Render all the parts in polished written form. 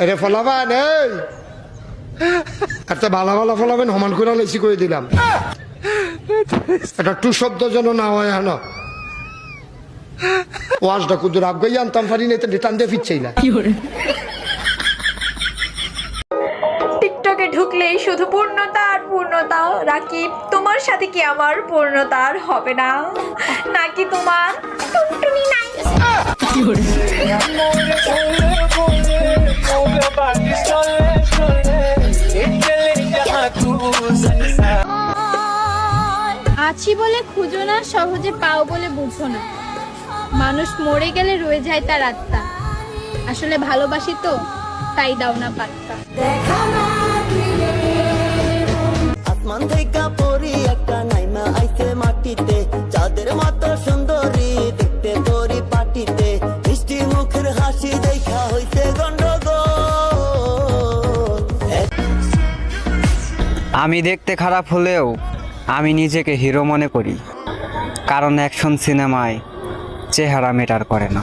আরে ফলাবান এই একটা ভালো ভালো ফলাবেন সমান করে লেছি করে দিলাম এটা টু শব্দ যেন না হয় হ্যাঁ ওয়াজটা কুদুর আগে আনতাম পারি না টান দিয়ে ফিরছেই না টিকটকে ঢুকলেই শুধু পূর্ণতা আর পূর্ণতা। রাকিব, তোমার সাথে কি আমার পূর্ণতা আর হবে না নাকি তোমার টুনটুনি নাই? আছি বলে খুঁজো না, সহজে পাও বলে বুঝো না। মানুষ মরে গেলে রয়ে যায় তার আত্মা। আসলে ভালোবাসি তো, তাই দাও না পাত্তা। আসমান থেকে পরি একটা নাইমা আইছে মাটিতে, চাঁদের মতো সুন্দরী দেখতে তোরি পাটিতে, মিষ্টি মুখের হাসি দেখা হইছে গন্ডগোল। আমি দেখতে খারাপ হলেও আমি নিজেকে হিরো মনে করি, কারণ অ্যাকশন সিনেমায় চেহারা ম্যাটার করে না।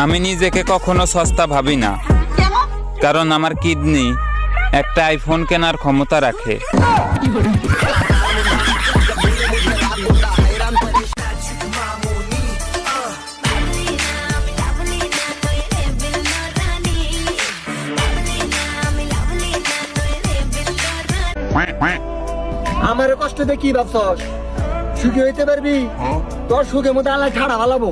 আমি নিজেকে কখনো সস্তা ভাবি না, কারণ আমার কিডনি একটা আইফোন কেনার ক্ষমতা রাখে। আমার কষ্ট দিয়ে কি ভাবছস? সুখী হইতে পারবি? তোর সুখের মধ্যে আল্লাহ ছাড়া ভালাবো।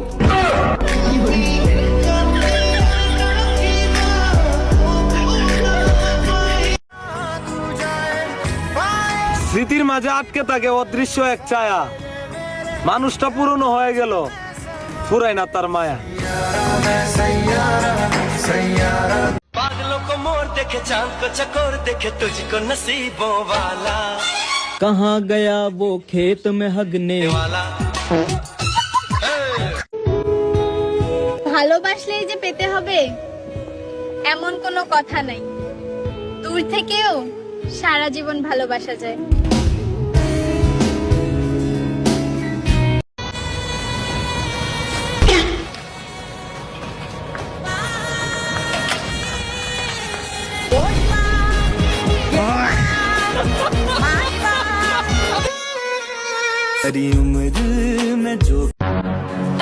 স্মৃতির মাঝে আটকে থাকে অদৃশ্য এক ছায়া, মানুষটা পুরনো হয়ে গেল, ফুরাই না তার মায়া। पागलों को मोर देखे, चांद को चकोर देखे, तुझको नसीबों वाला कहाँ गया वो खेत में हगने वाला। ভালোবাসলেই যে পেতে হবে এমন কোনো কথা নাই। দূর থেকেও সারা জীবন ভালোবাসা যায়।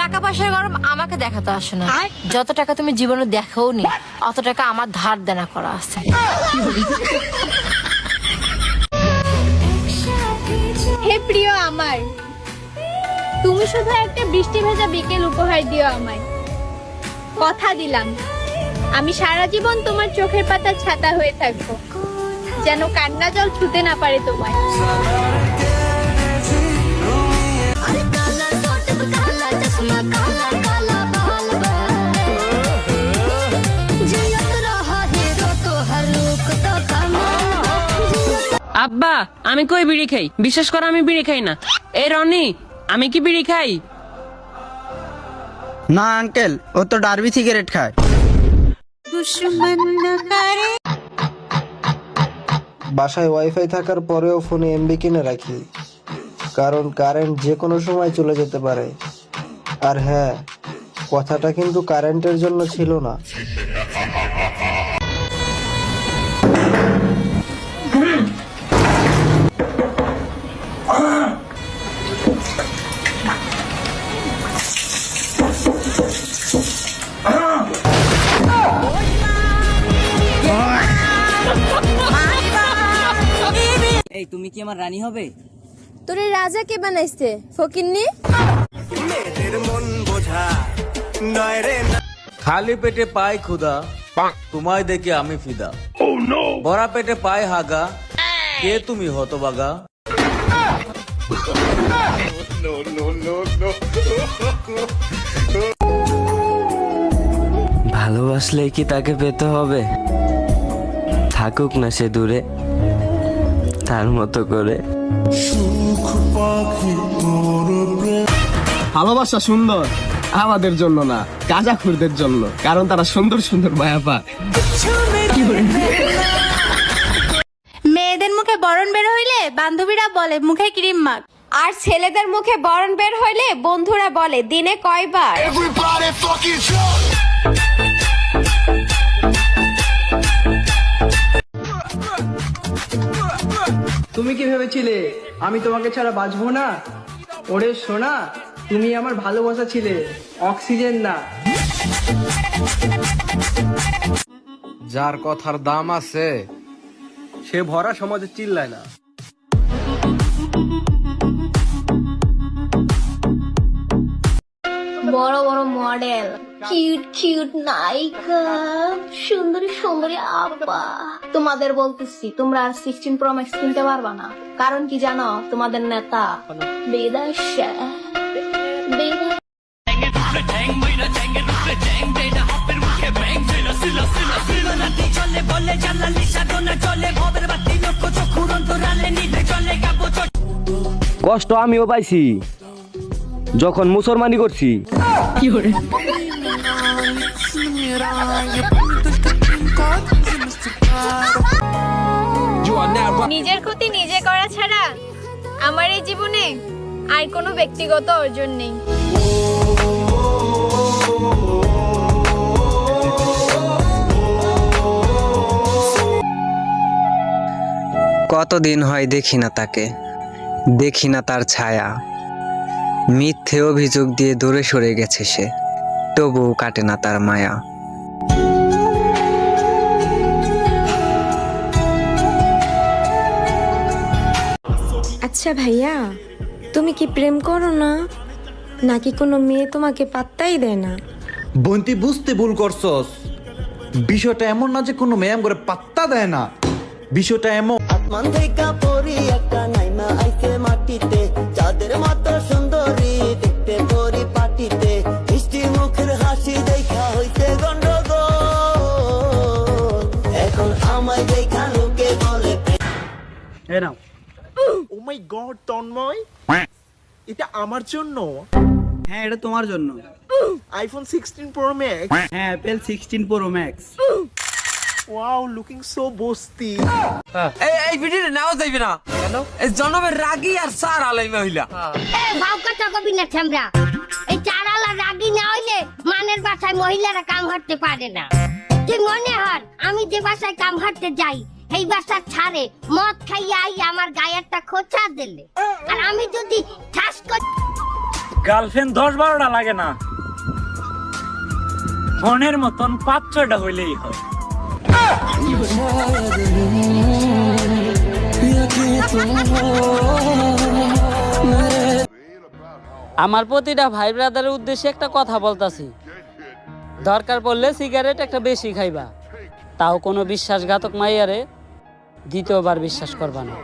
টাকা পয়সার গরম আমাকে দেখাতে আসে না। যত টাকা তুমি জীবনে দেখোও নি, অত টাকা আমার ধার দেনা করা আছে। হে প্রিয় আমার, তুমি শুধু একটা বৃষ্টি ভেজা বিকেল উপহার দিও আমায়। কথা দিলাম আমি সারা জীবন তোমার চোখের পাতার ছাতা হয়ে থাকবো, যেন কান্না জল ছুতে না পারে তোমায়। আব্বা, আমি কই বিড়ি খাই? বিশ্বাস করো আমি বিড়ি খাই না। এই রনি, আমি কি বিড়ি খাই? না আঙ্কেল, ও তো ডার্বি সিগারেট খায়। বাসায় ওয়াইফাই থাকার পরেও ফোনে এমবি কিনে রাখি, কারণ কারেন্ট যে কোনো সময় চলে যেতে পারে। আর হ্যাঁ, কথাটা কিন্তু কারেন্টের জন্য ছিল না। এই তুমি কি আমার রানী হবে? তোরে রাজা কে বানাইছে ফকিন্নি? খালি পেটে পাই ক্ষুধা, তোমায় দেখে আমি ফিদা। ভরা পেটে পাই হাগা, কে তুমি হতবাগা। ভালোবাসলে কি তাকে পেতে হবে? থাকুক না সে দূরে, তার মতো করে। ভালোবাসা সুন্দর আমাদের জন্য না, গাঁজাখুরদের জন্য, কারণ তারা সুন্দর সুন্দর মায়া পায়। মেয়েদের মুখে বরণ বের হইলে বান্ধবীরা বলে মুখে ক্রিম মাখ, আর ছেলেদের মুখে বরণ বের হইলে বন্ধুরা বলে দিনে কয়বার। তুমি কি ভেবেছিলে আমি তোমাকে ছাড়া বাঁচবো না? ওরে সোনা, তুমি আমার ভালোবাসা ছিলে, অক্সিজেন না। যার কথার দাম আছে সে ভরা সমাজে চিল্লায় না। বড় বড় মডেল, কিউট কিউট নায়িকা, সুন্দরী সুন্দরী আপা, তোমাদের বলতেছি তোমরা আর 16 Pro Max কিনতে পারবা না। কারণ কি জানো? তোমাদের নেতা বেদাশা কষ্ট আমিও পাইছি যখন মুসলমানি করছি। নিজের ক্ষতি নিজে করা ছাড়া আমার এই জীবনে আর কোনো ব্যক্তিগত অর্জন নেই। কতদিন হয় দেখি না তাকে, দেখি না তার ছায়া। মিথ্যে অভিযোগ দিয়ে দূরে সরে গেছে সে, তবুও কাটে না তার মায়া। আচ্ছা ভাইয়া, তুমি কি প্রেম করো না, নাকি কোনো মেয়ে তোমাকে পাত্তাই দেয় না? বন্তি বুঝতে ভুল করছস। বিষয়টা এমন না যে কোনো ম্যাম করে পাত্তা দেয় না, বিষয়টা এমন আসমান থেকে পরি একটা নাইমা আইছে মাটিতে, চাঁদের মতো সুন্দরী দেখতে পরি পাটিতে, মিষ্টি মুখের হাসি দেখা হইছে গন্ডগোল, এখন আমায় দেখা লোকে বলে এ নাও। ও মাই গড তন্ময়, এটা আমার জন্য? হ্যাঁ, এটা তোমার জন্য। IPhone 16 Pro Max? হ্যাঁ, Apple 16 Pro Max। Wow, looking so বস্তি। এই ভিডিওটা নাও যাইবে না কেন? এই জনমের রাগী আর সার আলাই মহিলা। এ ভাউকা টাকবি না ছামরা, এই চারালা রাগী না হইলে মানের বাসায় মহিলারা কাম করতে পারে না। তুই মনে হর আমি যে বাসায় কাম করতে যাই এই বাসা ছাড়ে মদ খাইয়া আই আমার গায়ে একটা খোঁচা দিলে, আর আমি যদি ঠাস করে গার্লফ্রেন্ড 10-12টা লাগে না, ফোনের মতন 5-6টা হইলেই হয়। আমার প্রতিটা ভাই ব্রাদারের উদ্দেশ্যে একটা কথা বলতাছি, দরকার পড়লে সিগারেট একটা বেশি খাইবা, তাও কোনো বিশ্বাসঘাতক মাইয়ারে দ্বিতীয়বার বিশ্বাস করবা না।